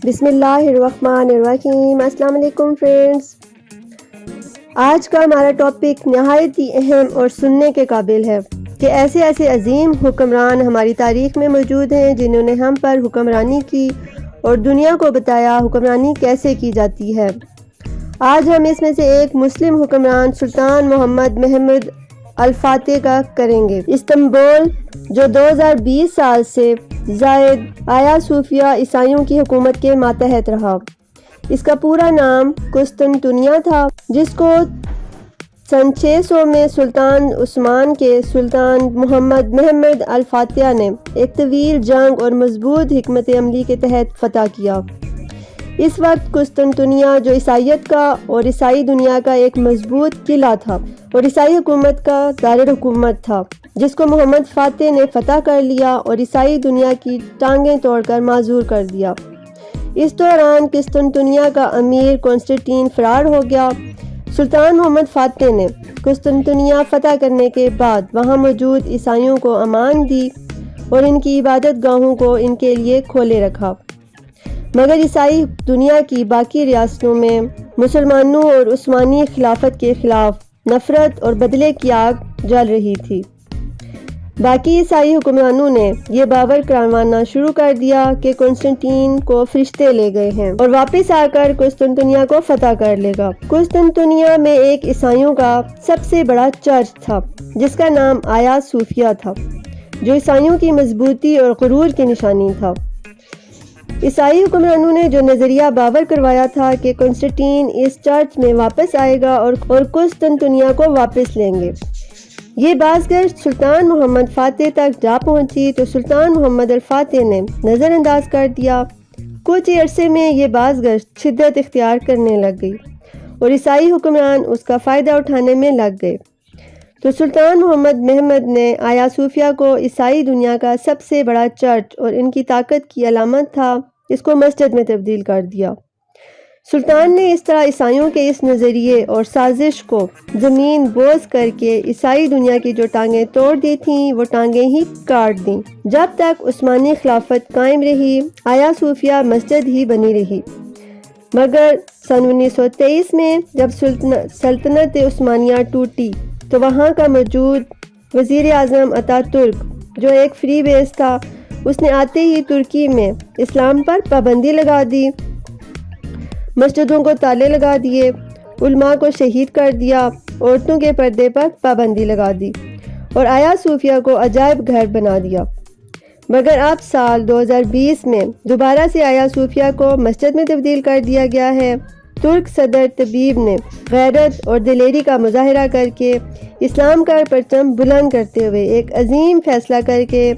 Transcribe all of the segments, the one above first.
بسم اللہ الرحمن الرحیم۔ السلام علیکم فرینڈز، آج کا ہمارا ٹاپک نہایت ہی اہم اور سننے کے قابل ہے کہ ایسے عظیم حکمران ہماری تاریخ میں موجود ہیں جنہوں نے ہم پر حکمرانی کی اور دنیا کو بتایا حکمرانی کیسے کی جاتی ہے۔ آج ہم اس میں سے ایک مسلم حکمران سلطان محمد محمود الفاتح کا کریں گے۔ استنبول جو 2020 سال سے زائد آیا صوفیہ عیسائیوں کی حکومت کے ماتحت رہا۔ اس کا پورا نام قسطنطنیہ تھا، جس کو سن 600 میں سلطان عثمان کے سلطان محمد محمود الفاتح نے ایک طویل جنگ اور مضبوط حکمت عملی کے تحت فتح کیا۔ اس وقت قسطنطنیہ جو عیسائیت کا اور عیسائی دنیا کا ایک مضبوط قلعہ تھا اور عیسائی حکومت کا دارالحکومت تھا، جس کو محمد فاتح نے فتح کر لیا اور عیسائی دنیا کی ٹانگیں توڑ کر معذور کر دیا۔ اس دوران قسطنطنیہ کا امیر کانسٹنٹین فرار ہو گیا۔ سلطان محمد فاتح نے قسطنطنیہ فتح کرنے کے بعد وہاں موجود عیسائیوں کو امان دی اور ان کی عبادت گاہوں کو ان کے لیے کھولے رکھا، مگر عیسائی دنیا کی باقی ریاستوں میں مسلمانوں اور عثمانی خلافت کے خلاف نفرت اور بدلے کی آگ جل رہی تھی۔ باقی عیسائی حکمرانوں نے یہ باور کروانا شروع کر دیا کہ قسطنطین کو فرشتے لے گئے ہیں اور واپس آ کر قسطنطنیہ کو فتح کر لے گا۔ قسطنطنیہ میں ایک عیسائیوں کا سب سے بڑا چرچ تھا جس کا نام آیا صوفیہ تھا، جو عیسائیوں کی مضبوطی اور غرور کی نشانی تھا۔ عیسائی حکمرانوں نے جو نظریہ باور کروایا تھا کہ قسطنطین اس چرچ میں واپس آئے گا اور قسطنطنیہ کو واپس لیں گے، یہ بازگشت سلطان محمد فاتح تک جا پہنچی تو سلطان محمد الفاتح نے نظر انداز کر دیا۔ کچھ عرصے میں یہ بازگشت شدت اختیار کرنے لگ گئی اور عیسائی حکمران اس کا فائدہ اٹھانے میں لگ گئے، تو سلطان محمد محمود نے آیا صوفیہ کو عیسائی دنیا کا سب سے بڑا چرچ اور ان کی طاقت کی علامت تھا، اس کو مسجد میں تبدیل کر دیا۔ سلطان نے اس طرح عیسائیوں کے اس نظریے اور سازش کو زمین بوس کر کے عیسائی دنیا کی جو ٹانگیں توڑ دی تھیں وہ ٹانگیں ہی کاٹ دیں۔ جب تک عثمانی خلافت قائم رہی، آیا صوفیہ مسجد ہی بنی رہی، مگر سن 1923 میں جب سلطنت عثمانیہ ٹوٹی تو وہاں کا موجود وزیر اعظم اتا ترک جو ایک فری بیس تھا، اس نے آتے ہی ترکی میں اسلام پر پابندی لگا دی، مسجدوں کو تالے لگا دیے، علماء کو شہید کر دیا، عورتوں کے پردے پر پابندی لگا دی اور آیا صوفیہ کو عجائب گھر بنا دیا۔ مگر اب سال 2020 میں دوبارہ سے آیا صوفیہ کو مسجد میں تبدیل کر دیا گیا ہے۔ ترک صدر طبیب نے غیرت اور دلیری کا مظاہرہ کر کے اسلام کا پرچم بلند کرتے ہوئے ایک عظیم فیصلہ کر کے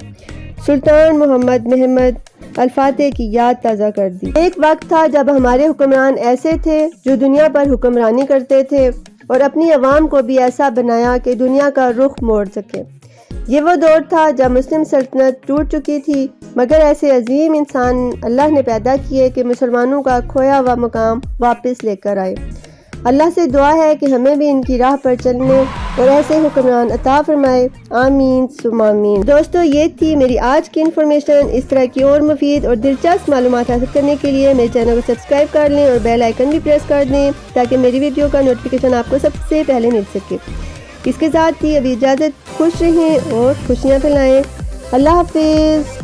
سلطان محمد محمود الفاتح کی یاد تازہ کر دی۔ ایک وقت تھا جب ہمارے حکمران ایسے تھے جو دنیا پر حکمرانی کرتے تھے اور اپنی عوام کو بھی ایسا بنایا کہ دنیا کا رخ موڑ سکے۔ یہ وہ دور تھا جب مسلم سلطنت ٹوٹ چکی تھی، مگر ایسے عظیم انسان اللہ نے پیدا کیے کہ مسلمانوں کا کھویا ہوا مقام واپس لے کر آئے۔ اللہ سے دعا ہے کہ ہمیں بھی ان کی راہ پر چلنے اور ایسے حکمران عطا فرمائے، آمین ثم آمین۔ دوستو، یہ تھی میری آج کی انفارمیشن۔ اس طرح کی اور مفید اور دلچسپ معلومات حاصل کرنے کے لیے میرے چینل کو سبسکرائب کر لیں اور بیل آئیکن بھی پریس کر دیں تاکہ میری ویڈیو کا نوٹیفیکیشن آپ کو سب سے پہلے مل سکے۔ اس کے ساتھ ہی ابھی اجازت، خوش رہیں اور خوشیاں پھیلائیں۔ اللہ حافظ۔